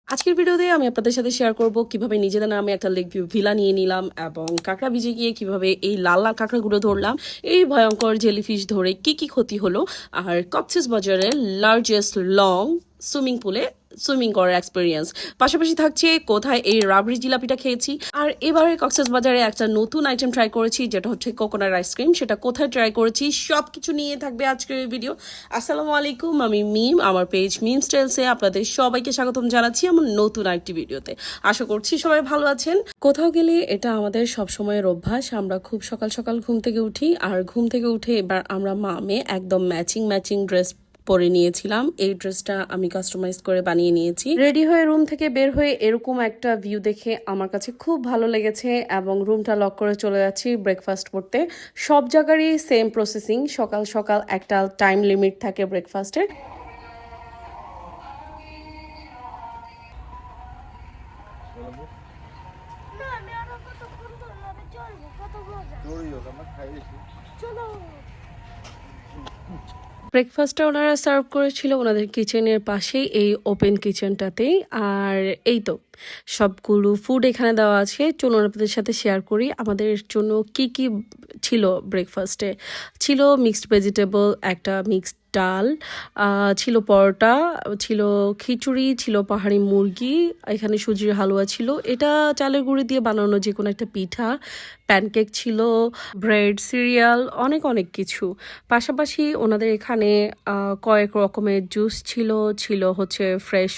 আজকের ভিডিওতে আমি আপনাদের সাথে শেয়ার করব কিভাবে নিজেদের নামে একটা লেক ভিউ ভিলা নিয়ে নিলাম এবং কাঁকড়া বিচে গিয়ে কিভাবে এই লাল লাল কাঁকড়াগুলো ধরলাম, এই ভয়ঙ্কর জেলিফিশ ধরে কি ক্ষতি হলো, আর কক্সবাজারের লার্জেস্ট লং সুইমিং পুলে সুইমিং করার এক্সপিরিয়েন্স। পাশাপাশি থাকছে কোথায় এই রাবড়ি জিলাপিটা খেয়েছি, আর এবারে কক্সবাজারে একটা নতুন আইটেম ট্রাই করেছি যেটা হচ্ছে কোকোনাট আইসক্রিম। সেটা কোথায় ট্রাই করেছি সব কিছু নিয়ে থাকবে আজকের এই ভিডিও। আসসালামু আলাইকুম, আমি মিম। আমার পেজ মিম স্টাইলসে আপনাদের সবাইকে স্বাগতম জানাচ্ছি আমার নতুন আরেকটি ভিডিওতে। আশা করছি সবাই ভালো আছেন। কোথাও গেলে এটা আমাদের সবসময়ের অভ্যাস, আমরা খুব সকাল সকাল ঘুম থেকে উঠি, আর ঘুম থেকে উঠে এবার আমরা মামে একদম ম্যাচিং ড্রেস পরে নিয়েছিলাম। এই ড্রেসটা আমি কাস্টমাইজ করে বানিয়ে নিয়েছি। রেডি হয়ে রুম থেকে বের হয়ে এরকম একটা ভিউ দেখে আমার কাছে খুব ভালো লেগেছে এবং রুমটা লক করে চলে যাচ্ছি ব্রেকফাস্ট করতে। সব জায়গারই সেম প্রসেসিং, সকাল সকাল একটা টাইম লিমিট থাকে ব্রেকফাস্টের। ব্রেকফাস্টটা ওনারা সার্ভ করেছিল ওনাদের কিচেনের পাশেই, এই ওপেন কিচেনটাতেই। আর এই তো সবগুলো ফুড এখানে দেওয়া আছে। চলুন আপনাদের সাথে শেয়ার করি আমাদের জন্য কি কি ছিল ব্রেকফাস্টে। ছিল মিক্সড ভেজিটেবল, একটা মিক্সড ডাল, ছিল পরোটা, ছিল খিচুড়ি, ছিল পাহাড়ি মুরগি, এখানে সুজির হালুয়া ছিল, এটা চালের গুঁড়ি দিয়ে বানানো যে কোনো একটা পিঠা, প্যানকেক ছিল, ব্রেড, সিরিয়াল, অনেক অনেক কিছু। পাশাপাশি ওনাদের এখানে কয়েক রকমের জুস ছিল হচ্ছে ফ্রেশ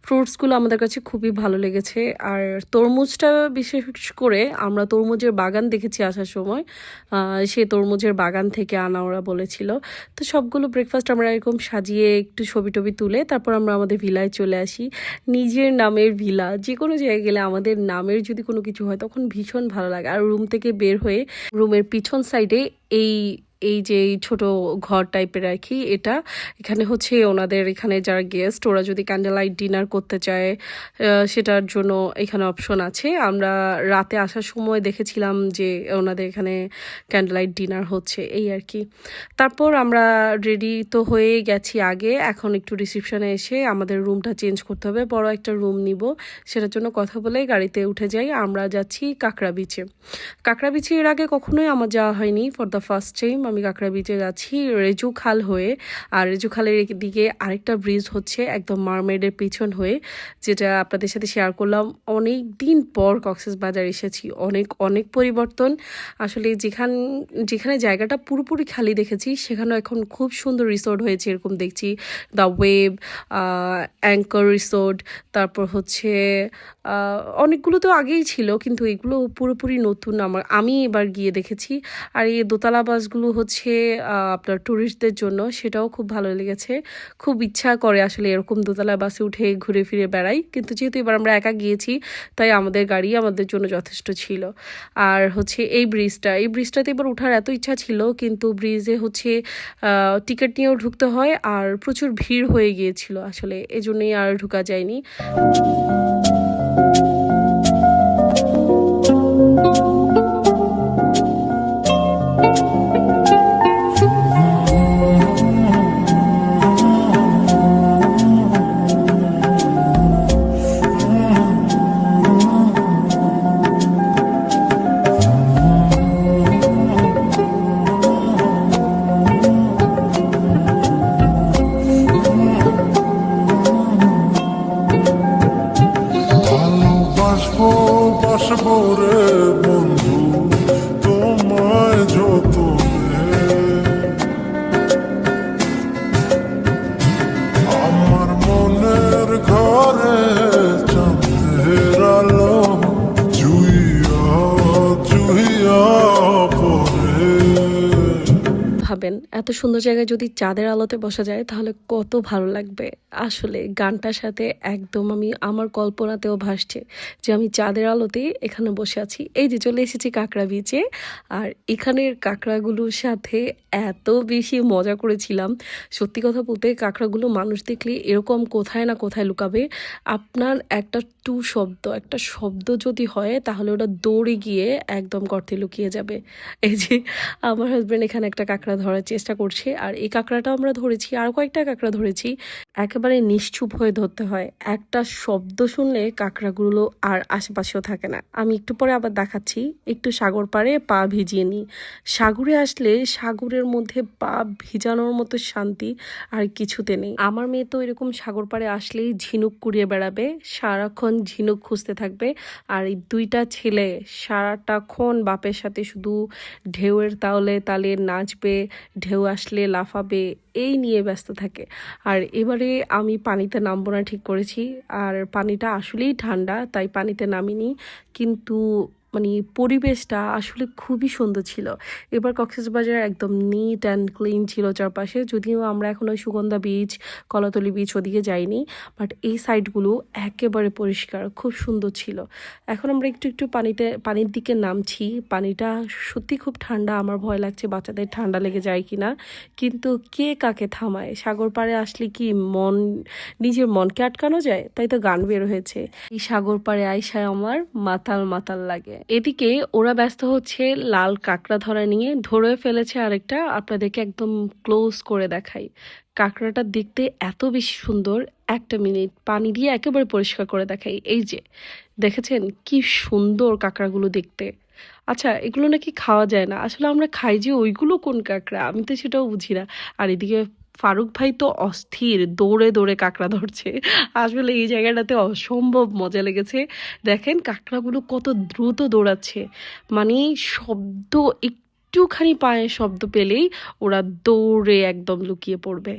ফ্রুটসগুলো আমাদের কাছে খুবই ভালো লেগেছে। আর তরমুজটা বিশেষ করে আমরা তরমুজের বাগান দেখেছি আসার সময়, সে তরমুজের বাগান থেকে আনা ওরা বলেছিল। তো সবগুলো ব্রেকফাস্ট আমরা এরকম সাজিয়ে একটু ছবি টবি তুলে তারপর আমরা আমাদের ভিলায় চলে আসি। নিজের নামের ভিলা, যে কোনো জায়গায় গেলে আমাদের নামের যদি কোনো কিছু হয় তখন ভীষণ ভালো লাগে। আর রুম থেকে বের হয়ে রুমের পিছন সাইডে এই এই যে ছোট ঘর টাইপের আর কি, এটা এখানে হচ্ছে ওনাদের এখানে যারা গেস্ট ওরা যদি ক্যান্ডেল লাইট ডিনার করতে চায় সেটার জন্য এখানে অপশন আছে। আমরা রাতে আসার সময় দেখেছিলাম যে ওনাদের এখানে ক্যান্ডেল লাইট ডিনার হচ্ছে, এই আর কি। তারপর আমরা রেডি তো হয়ে গেছি আগে, এখন একটু রিসেপশনে এসে আমাদের রুমটা চেঞ্জ করতে হবে, বড় একটা রুম নিব, সেটার জন্য কথা বলে গাড়িতে উঠে যাই। আমরা যাচ্ছি কাঁকড়া বিচে। কাঁকড়া বিচে এর আগে কখনোই আমার যাওয়া হয়নি, ফর দ্য ফার্স্ট টাইম আমি কাঁকড়া বিচে যাচ্ছি রেজু খাল হয়ে। আর রেজু খালের দিকে আরেকটা ব্রিজ হচ্ছে একদম মারমেডের পিছন হয়ে, যেটা আপনাদের সাথে শেয়ার করলাম। অনেক দিন পর কক্সবাজার এসেছি, অনেক পরিবর্তন আসলে। যেখানে জায়গাটা পুরোপুরি খালি দেখেছি সেখানেও এখন খুব সুন্দর রিসোর্ট হয়েছে এরকম দেখছি। দ্য ওয়েব, অ্যাঙ্কর রিসোর্ট, তারপর হচ্ছে অনেকগুলো তো আগেই ছিল কিন্তু এগুলো পুরোপুরি নতুন আমি এবার গিয়ে দেখেছি। আর এই দোতলা বাসগুলো হচ্ছে আপনার ট্যুরিস্টদের জন্য, সেটাও খুব ভালো লেগেছে। খুব ইচ্ছা করে আসলে এরকম দোতলা বাসে উঠে ঘুরে ফিরে বেড়াই, কিন্তু যেহেতু এবার আমরা একা গিয়েছি তাই আমাদের গাড়ি আমাদের জন্য যথেষ্ট ছিল। আর হচ্ছে এই ব্রিজটাতে এবার ওঠার এত ইচ্ছা ছিল কিন্তু ব্রিজে হচ্ছে টিকিট নিয়েও ঢুকতে হয় আর প্রচুর ভিড় হয়ে গিয়েছিল আসলে, এজন্যই আর ঢুকা যায়নি। বাসবো রে বন্ধু তোমায় যতনে, আমার মনের ঘরে চাঁদের আলো জুইয়া জুইয়া পড়ে। ভাবেন এত সুন্দর জায়গায় যদি চাঁদের আলোতে বসা যায় তাহলে কত ভালো লাগবে। আসলে গানটার সাথে একদম আমার কল্পনাতেও ভাসছে যে আমি চাঁদের আলোতে এখানে বসে আছি। এই যে চলে এসেছি কাঁকড়া বিচে, আর এখানের কাঁকড়াগুলোর সাথে এত বেশি মজা করেছিলাম। সত্যি কথা বলতে কাঁকড়াগুলো মানুষ দেখলে এরকম কোথায় না কোথায় লুকাবে। আপনার একটা শব্দ যদি হয় তাহলে ওটা দৌড়ে গিয়ে একদম গর্তে লুকিয়ে যাবে। এই যে আমার হাজব্যান্ড এখানে একটা কাঁকড়া ধরার চেষ্টা চেষ্টা করছে। আর এই কাঁকড়াটাও আমরা ধরেছি, আর কয়েকটা কাঁকড়া ধরেছি। একেবারে নিশ্চুপ হয়ে ধরতে হয়, একটা শব্দ শুনলে কাঁকড়াগুলো আর আশেপাশেও থাকে না। আমি একটু পরে আবার দেখাচ্ছি। একটু সাগর পাড়ে পা ভিজিয়ে নিই। সাগরে আসলে সাগরের মধ্যে পা ভিজানোর মতো শান্তি আর কিছুতে নেই। আমার মেয়ে তো এরকম সাগর পাড়ে আসলেই ঝিনুক কুড়িয়ে বেড়াবে, সারাক্ষণ ঝিনুক খুঁজতে থাকবে। আর এই দুইটা ছেলে সারাটাক্ষণ বাপের সাথে শুধু ঢেউয়ের তালে তালে নাচবে, ঢেউ আসলে লাফাবে, এই নিয়ে ব্যস্ত থাকে। আর এবারে আমি পানিতে নামবো না ঠিক করেছি। আর পানিটা আসলেই ঠান্ডা, তাই পানিতে নামিনি। কিন্তু মানে পরিবেশটা আসলে খুবই সুন্দর ছিল। এবার কক্সবাজার একদম নিট অ্যান্ড ক্লিন ছিল চারপাশে। যদিও আমরা এখন ওই সুগন্ধা বিচ, কলাতলি বিচ ওদিকে যাইনি, বাট এই সাইডগুলো একেবারে পরিষ্কার, খুব সুন্দর ছিল। এখন আমরা একটু একটু পানির দিকে নামছি। পানিটা সত্যি খুব ঠান্ডা, আমার ভয় লাগছে বাচ্চাদের ঠান্ডা লেগে যায় কিনা। কিন্তু কে কাকে থামায়? সাগর পাড়ে আসলে কি নিজের মনকে আটকানো যায়? তাই তো গান বের হয়েছে, এই সাগর পাড়ে আইসায় আমার মাতাল মাতাল লাগে। এদিকে ওরা ব্যস্ত হচ্ছে লাল কাঁকড়া ধরা নিয়ে, ধরে ফেলেছে আরেকটা। আপনাদেরকে একদম ক্লোজ করে দেখাই। কাঁকড়াটা দেখতে এত বেশি সুন্দর, একটা মিনিট পানি দিয়ে একেবারে পরিষ্কার করে দেখাই। এই যে দেখেছেন কি সুন্দর কাঁকড়াগুলো দেখতে। আচ্ছা, এগুলো নাকি খাওয়া যায় না, আসলে আমরা খাই যে ওইগুলো কোন কাঁকড়া, আমি তো সেটাও বুঝি না। আর এদিকে ফারুক ভাই তো অস্থির, দৌড়ে দৌড়ে কাঁকড়া ধরছে। আসলে এই জায়গাটাতে অসম্ভব মজা লেগেছে। দেখেন কাঁকড়াগুলো কত দ্রুত দৌড়াচ্ছে, মানে শব্দ একটুখানি পায়ের শব্দ পেলেই ওরা দৌড়ে একদম লুকিয়ে পড়বে।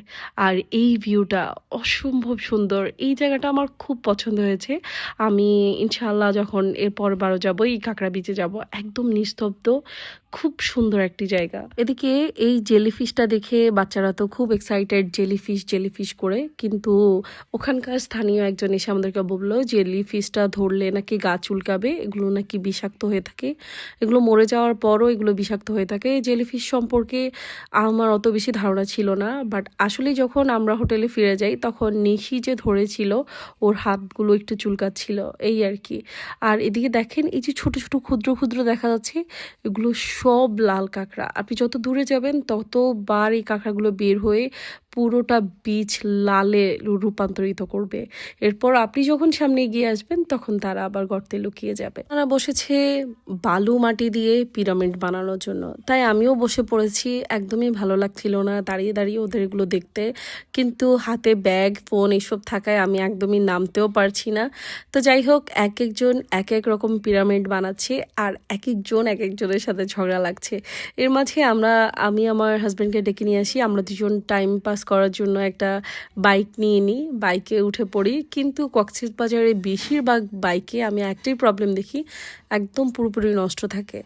আর এই ভিউটা অসম্ভব সুন্দর, এই জায়গাটা আমার খুব পছন্দ হয়েছে। আমি ইনশাল্লাহ যখন এরপর বারো যাবো এই কাঁকড়া বিচে যাব, একদম নিস্তব্ধ, খুব সুন্দর একটি জায়গা। এদিকে এই জেলিফিশটা দেখে বাচ্চারা তো খুব এক্সাইটেড, জেলিফিশ করে। কিন্তু ওখানকার স্থানীয় একজন এসে আমাদেরকে বললো জেলিফিশটা ধরলে নাকি গা চুলকাবে, এগুলো নাকি বিষাক্ত হয়ে থাকে, এগুলো মরে যাওয়ার পরও এগুলো বিষাক্ত হয়ে থাকে। জেলিফিশ সম্পর্কে আমার অত বেশি ধারণা ছিল না, বাট আসলে যখন আমরা হোটেলে ফিরে যাই তখন নিশি যে ধরেছিল ওর হাতগুলো একটু চুলকাচ্ছিল, এই আর কি। আর এদিকে দেখেন এই যে ছোট ছোট ক্ষুদ্র ক্ষুদ্র দেখা যাচ্ছে, এগুলো সব লাল কাঁকড়া। আপনি যত দূরে যাবেন ততবার এই কাঁকড়াগুলো বের হয়ে পুরোটা বীচ লালে রূপান্তরিত করবে। এরপর আপনি যখন সামনে এগিয়ে আসবেন তখন তারা আবার গর্তে লুকিয়ে যাবে। তারা বসেছে বালু মাটি দিয়ে পিরামিড বানানোর জন্য, তাই আমিও বসে পড়েছি। একদমই ভালো লাগছিল না দাঁড়িয়ে দাঁড়িয়ে ওদের এগুলো দেখতে, কিন্তু হাতে ব্যাগ ফোন এসব থাকায় আমি একদমই নামতেও পারছি না। তো যাই হোক, এক একজন এক এক রকম পিরামিড বানাচ্ছে, আর এক একজনের সাথে ঝগড়া লাগছে। এর মাঝে আমি আমার হাজব্যান্ডকে ডেকে নিয়ে আসি, আমরা দুজন টাইম পাস করার জন্য একটা বাইক নিয়ে নিই, বাইকে উঠে পড়ি। কিন্তু কক্সবাজারে বেশিরভাগ বাইকে আমি একটাই প্রবলেম দেখি, একদম পুরোপুরি নষ্ট থাকে।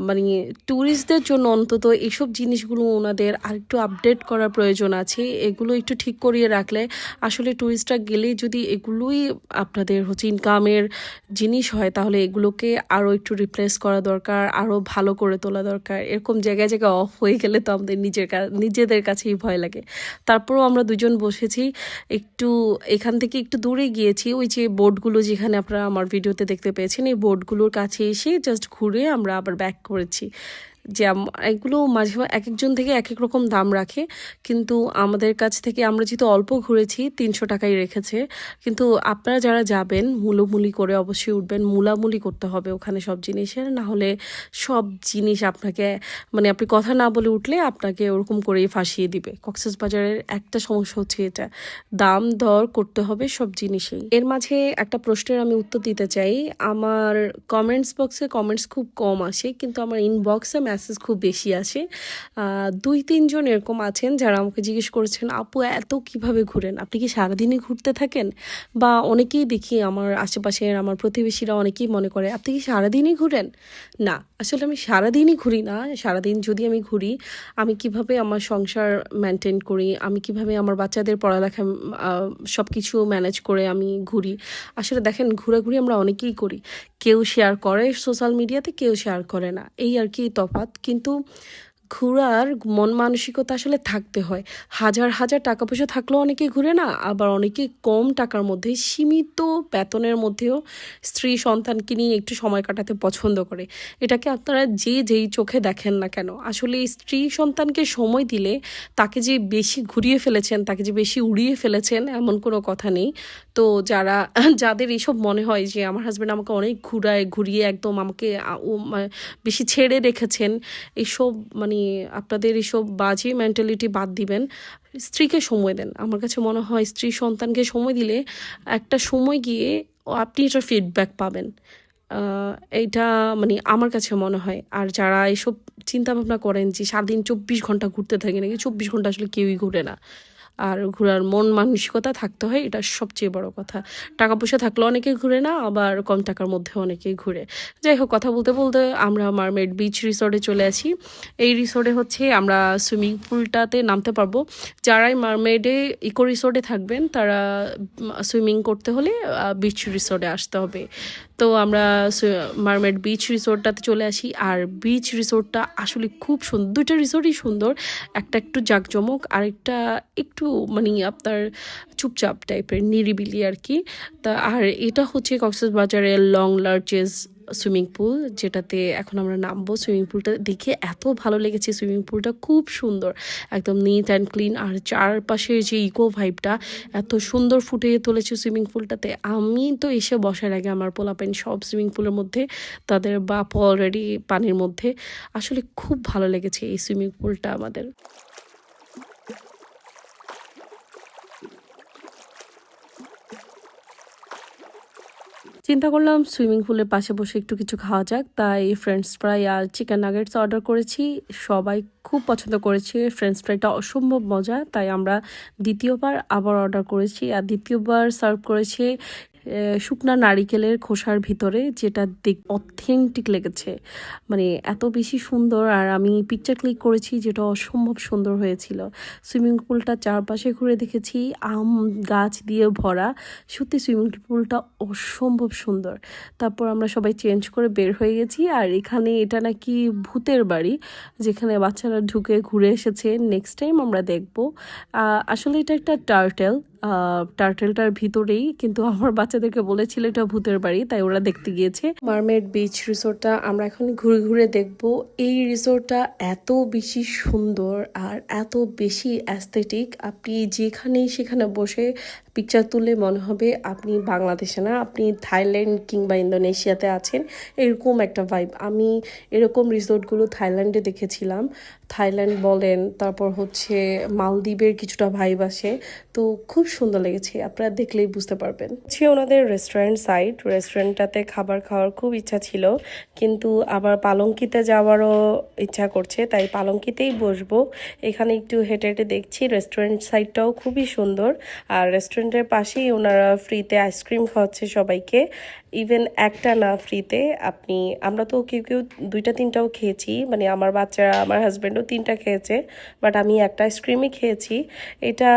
মানে ট্যুরিস্টদের জন্য অন্তত এইসব জিনিসগুলো ওনাদের আরেকটু আপডেট করার প্রয়োজন আছে। এগুলো একটু ঠিক করিয়ে রাখলে আসলে ট্যুরিস্টরা গেলে যদি এগুলোই আপনাদের হচ্ছে ইনকামের জিনিস হয়, তাহলে এগুলোকে আরও একটু রিপ্লেস করা দরকার, আরও ভালো করে তোলা দরকার। এরকম জায়গায় জায়গায় অফ হয়ে গেলে তো আমাদের নিজেদের কাছেই ভয় লাগে। তারপরেও আমরা দুজন বসেছি, একটু এখান থেকে একটু দূরে গিয়েছি, ওই যে বোর্ডগুলো যেখানে আপনারা আমার ভিডিওতে দেখতে পেয়েছেন, এই বোর্ডগুলোর কাছে এসে জাস্ট ঘুরে আমরা আবার ব্যাক করেছি। যে এগুলো মাঝে এক একজন থেকে এক এক রকম দাম রাখে, কিন্তু আমাদের কাছ থেকে আমরা যেহেতু অল্প ঘুরেছি 300 টাকাই রেখেছে। কিন্তু আপনারা যারা যাবেন মূলামূলি করে অবশ্যই উঠবেন, মূলামূলি করতে হবে ওখানে সব জিনিসের, না হলে সব জিনিস আপনাকে মানে আপনি কথা না বলে উঠলে আপনাকে ওরকম করেই ফাঁসিয়ে দিবে। কক্সবাজারের একটা সমস্যা হচ্ছে এটা, দাম দর করতে হবে সব জিনিসেই। এর মাঝে একটা প্রশ্নের আমি উত্তর দিতে চাই। আমার কমেন্টস বক্সে কমেন্টস খুব কম আসে, কিন্তু আমার ইনবক্সে মেসেজ খুব বেশি আসে। 2-3 জন এরকম আছেন যারা আমাকে জিজ্ঞেস করেছেন, আপু এত কিভাবে ঘুরেন, আপনি কি সারাদিনই ঘুরতে থাকেন? বা অনেকেই দেখি আমার আশেপাশের আমার প্রতিবেশীরা অনেকেই মনে করে আপনি কি সারাদিনই ঘুরেন। না, আসলে আমি সারাদিনই ঘুরি না। সারাদিন যদি আমি ঘুরি, আমি কিভাবে আমার সংসার মেনটেন করি, আমি কিভাবে আমার বাচ্চাদের পড়ালেখা সব কিছু ম্যানেজ করে আমি ঘুরি। আসলে দেখেন ঘোরাঘুরি আমরা অনেকেই করি, কেউ শেয়ার করে সোশ্যাল মিডিয়াতে, কেউ শেয়ার করে না, এই আর কি তফাৎ। কিন্তু ঘোরার মন মানসিকতা আসলে থাকতে হয়। হাজার হাজার টাকা পয়সা থাকলেও অনেকে ঘুরে না, আবার অনেকে কম টাকার মধ্যে সীমিত বেতনের মধ্যেও স্ত্রী সন্তানকে নিয়ে একটু সময় কাটাতে পছন্দ করে। এটাকে আপনারা যে যেই চোখে দেখেন না কেন, আসলে স্ত্রী সন্তানকে সময় দিলে তাকে যে বেশি ঘুরিয়ে ফেলেছেন, তাকে যে বেশি উড়িয়ে ফেলেছেন এমন কোনো কথা নেই। তো যাদের এইসব মনে হয় যে আমার হাজব্যান্ড আমাকে অনেক ঘুরিয়ে একদম আমাকে বেশি ছেড়ে রেখেছেন, এইসব মানে আপনাদের এইসব বাজে মেন্টালিটি বাদ দিবেন। স্ত্রীকে সময় দেন। আমার কাছে মনে হয় স্ত্রী সন্তানকে সময় দিলে একটা সময় গিয়ে আপনি এটার ফিডব্যাক পাবেন। এইটা মানে আমার কাছে মনে হয়। আর যারা এসব চিন্তা ভাবনা করেন যে সারাদিন 24 ঘন্টা ঘুরতে থাকে, নাকি 24 ঘন্টা আসলে কেউই ঘুরে না। আর ঘোরার মন মানসিকতা থাকতে হয়, এটা সবচেয়ে বড় কথা। টাকা পয়সা থাকলেও অনেকে ঘুরে না, আবার কম টাকার মধ্যে অনেকেই ঘুরে। যাই হোক, কথা বলতে বলতে আমরা মারমেড বিচ রিসোর্টে চলে আসি। এই রিসোর্টে হচ্ছে আমরা সুইমিং পুলটাতে নামতে পারবো। যারাই মারমেডে ইকো রিসোর্টে থাকবেন তারা সুইমিং করতে হলে বিচ রিসোর্টে আসতে হবে। তো আমরা মারমেড বিচ রিসোর্টটাতে চলে আসি। আর বিচ রিসোর্টটা আসলে খুব সুন্দর, দুইটা রিসোর্টই সুন্দর। একটা একটু জাঁকজমক, আরেকটা একটু মানে আপনার চুপচাপ টাইপের, নিরিবিলি আর কি। তা আর এটা হচ্ছে কক্সবাজারের লং লার্চেস সুইমিং পুল, যেটাতে এখন আমরা নামবো। সুইমিং পুলটা দেখে এত ভালো লেগেছে, সুইমিং পুলটা খুব সুন্দর, একদম নিট অ্যান্ড ক্লিন। আর চারপাশের যে ইকো ভাইবটা এত সুন্দর ফুটিয়ে তুলেছে সুইমিং পুলটাতে। আমি তো এসে বসার আগে আমার পোলাপাইন সব সুইমিং পুলের মধ্যে, তাদের বাপ অলরেডি পানির মধ্যে। আসলে খুব ভালো লেগেছে এই সুইমিং পুলটা আমাদের। চিন্তা করলাম সুইমিং পুলের পাশে বসে একটু কিছু খাওয়া যাক, তাই ফ্রেঞ্চ ফ্রাই আর চিকেন নাগেটস অর্ডার করেছি। সবাই খুব পছন্দ করেছে, ফ্রেঞ্চ ফ্রাইটা অসম্ভব মজা, তাই আমরা দ্বিতীয়বার আবার অর্ডার করেছি। আর দ্বিতীয়বার সার্ভ করেছে শুকনা নারিকেলের খোসার ভিতরে, যেটা অথেন্টিক লেগেছে, মানে এত বেশি সুন্দর। আর আমি পিকচার ক্লিক করেছি, যেটা অসম্ভব সুন্দর হয়েছিল। সুইমিং পুলটা চারপাশে ঘুরে দেখেছি, আম গাছ দিয়ে ভরা, সত্যি সুইমিং পুলটা অসম্ভব সুন্দর। তারপর আমরা সবাই চেঞ্জ করে বের হয়ে গেছি। আর এখানে এটা নাকি ভূতের বাড়ি, যেখানে বাচ্চারা ঢুকে ঘুরে এসেছে, নেক্সট টাইম আমরা দেখব। আসলে এটা একটা টার্টেলটার ভিতরেই, কিন্তু আমার বাচ্চাদেরকে বলেছিল এটা ভূতের বাড়ি, তাই ওরা দেখতে গিয়েছে। মারমেড বিচ রিসোর্টটা আমরা এখন ঘুরে ঘুরে দেখব। এই রিসোর্টটা এত বেশি সুন্দর আর এত বেশি অ্যাস্থেটিক, আপনি যেখানেই সেখানে বসে পিকচার তুললে মনে হবে আপনি বাংলাদেশে না, আপনি থাইল্যান্ড কিংবা ইন্দোনেশিয়াতে আছেন, এরকম একটা ভাইব। আমি এরকম রিসোর্টগুলো থাইল্যান্ডে দেখেছিলাম। থাইল্যান্ড বলেন, তারপর হচ্ছে মালদ্বীপের কিছুটা ভাইব আসে। তো খুব সুন্দর লেগেছে, আপনারা দেখলেই বুঝতে পারবেন। হচ্ছে ওনাদের রেস্টুরেন্টটাতে খাবার খাওয়ার খুব ইচ্ছা ছিল, কিন্তু আবার পালঙ্কিতে যাওয়ারও ইচ্ছা করছে, তাই পালঙ্কিতেই বসবো। এখানে একটু হেঁটে হেঁটে দেখছি, রেস্টুরেন্ট সাইডটাও খুবই সুন্দর। আর রেস্টুরেন্টের পাশেই ওনারা ফ্রিতে আইসক্রিম খাওয়াচ্ছে সবাইকে, ইভেন একটা না ফ্রিতে। আমরা তো কেউ কেউ 2-3টাও খেয়েছি, মানে আমার বাচ্চারা, আমার হাজব্যান্ডও 3টা খেয়েছে, বাট আমি একটা আইসক্রিমই খেয়েছি। এটা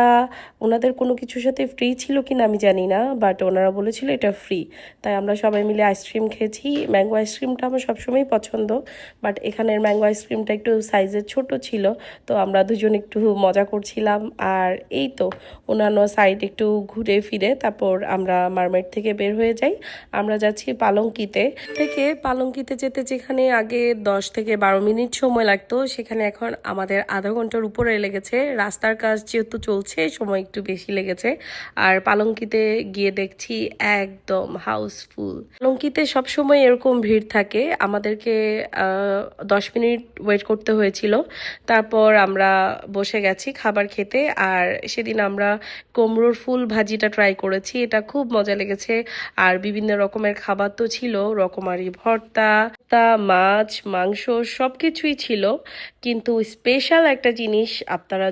ওনাদের কোনো কিছুর সাথে ফ্রি ছিল কিনা আমি জানি না, বাট ওনারা বলেছিল এটা ফ্রি, তাই আমরা সবাই মিলে আইসক্রিম খেয়েছি। ম্যাঙ্গো আইসক্রিমটা আমার সবসময়ই পছন্দ, বাট এখানের ম্যাঙ্গো আইসক্রিমটা একটু সাইজে ছোট ছিল, তো আমরা দুজন একটু মজা করছিলাম। আর এই তো অন্যান্য সাইড একটু ঘুরে ফিরে তারপর আমরা মারমেড থেকে বের হয়ে যাই। আমরা যাচ্ছি পালঙ্কিতে যেতে যেখানে আগে 10 থেকে 12 মিনিট সময় লাগতো, সেখানে এখন আমাদের আধা ঘন্টার উপরে লেগেছে। রাস্তার কাজ যেহেতু চলছে, সময় একটু বেশি লেগেছে। আর পালঙ্কিতে গিয়ে দেখছি একদম হাউসফুল। পালঙ্কিতে সবসময় এরকম ভিড় থাকে, আমাদেরকে 10 মিনিট ওয়েট করতে হয়েছিল। তারপর আমরা বসে গেছি খাবার খেতে। আর সেদিন আমরা কুমড়োর ফুল ভাজিটা ট্রাই করেছি, এটা খুব মজা লেগেছে। আর বিভিন্ন রকমের খাবার তো ছিল, রকমারি ভর্তা, মাছ, মাংস সব কিছুই ছিল। কিন্তু স্পেশাল একটা জিনিস আপনারা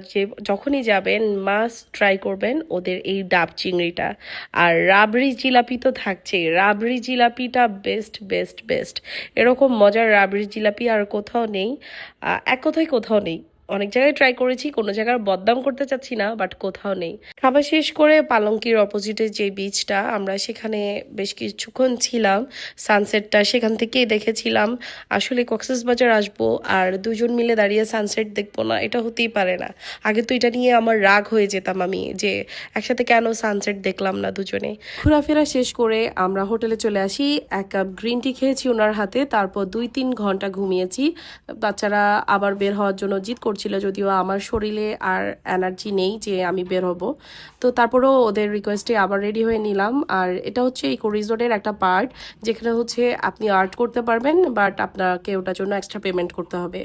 যখনই যাবেন মাস্ট ট্রাই করবেন, ওদের এই ডাব চিংড়িটা। আর রাবড়ি জিলাপি তো থাকছেই, রাবড়ি জিলাপিটা বেস্ট বেস্ট বেস্ট। এরকম মজার রাবড়ি জিলাপি আর কোথাও নেই, এক কথায় কোথাও নেই। অনেক জায়গায় ট্রাই করেছি, কোনো জায়গার বদনাম করতে চাচ্ছি না, বাট কোথাও নেই। খাবার শেষ করে পালঙ্কির অপোজিটে যে বিচটা, আমরা সেখানে বেশ কিছুক্ষণ ছিলাম। সানসেটটা সেখান থেকেই দেখেছিলাম। আসলে কক্সবাজার আসবো আর দুজন মিলে দাঁড়িয়ে সানসেট দেখবো না, এটা হতেই পারে না। আগে তো এটা নিয়ে আমার রাগ হয়ে যেতাম আমি, যে একসাথে কেন সানসেট দেখলাম না দুজনে। ঘোরাফেরা শেষ করে আমরা হোটেলে চলে আসি। 1 কাপ গ্রিন টি খেয়েছি ওনার হাতে, তারপর 2-3 ঘন্টা ঘুমিয়েছি। বাচ্চারা আবার বের হওয়ার জন্য জিদ করছিল, যদিও আমার শরীরে আর এনার্জি নেই যে আমি বের হব। তো তারপরেও ওদের রিকোয়েস্টে আবার রেডি হয়ে নিলাম। আর এটা হচ্ছে ইকো রিসোর্টের একটা পার্ট, যেখানে হচ্ছে আপনি আর্ট করতে পারবেন, বাট আপনাকে ওটার জন্য এক্সট্রা পেমেন্ট করতে হবে।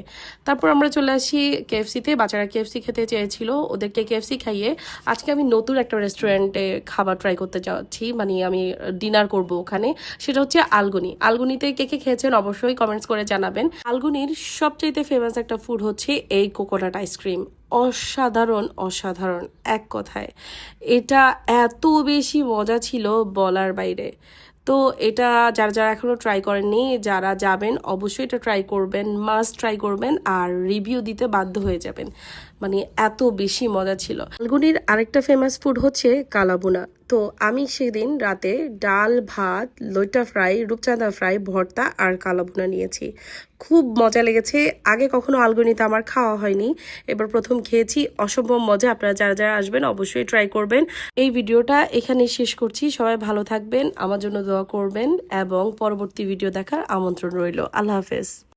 তারপর আমরা চলে আসি কেএফসিতে। বাচ্চারা কেএফসি খেতে চেয়েছিল, ওদেরকে কেএফসি খাইয়ে আজকে আমি নতুন একটা রেস্টুরেন্টে খাবার ট্রাই করতে যাচ্ছি, মানে আমি ডিনার করব ওখানে। সেটা হচ্ছে আলগুনি। আলগুনিতে কে কে খেয়েছেন অবশ্যই কমেন্টস করে জানাবেন। আলগুনির সবচাইতে ফেমাস একটা ফুড হচ্ছে এই কোকোনাট আইসক্রিম। অসাধারণ অসাধারণ, এক কথায় এটা এত বেশি মজা ছিল বলার বাইরে। তো এটা যারা যারা এখনো ট্রাই করেননি, যারা যাবেন অবশ্যই এটা ট্রাই করবেন, মাস্ট ট্রাই করবেন, আর রিভিউ দিতে বাধ্য হয়ে যাবেন, মানে এত বেশি মজা ছিল। ফাল্গুনির আরেকটা ফেমাস ফুড হচ্ছে কালাবুনা। তো আমি সেদিন রাতে ডাল ভাত, লইটা ফ্রাই, রূপচাঁদা ফ্রাই, ভর্তা আর কালাবুনা নিয়েছি। খুব মজা লেগেছে। আগে কখনো আলগুনিতে আমার খাওয়া হয়নি, এবার প্রথম খেয়েছি, অসম্ভব মজা। আপনারা যারা যারা আসবেন অবশ্যই ট্রাই করবেন। এই ভিডিওটা এখানে শেষ করছি। সবাই ভালো থাকবেন, আমার জন্য দোয়া করবেন এবং পরবর্তী ভিডিও দেখার আমন্ত্রণ রইল। আল্লাহ হাফেজ।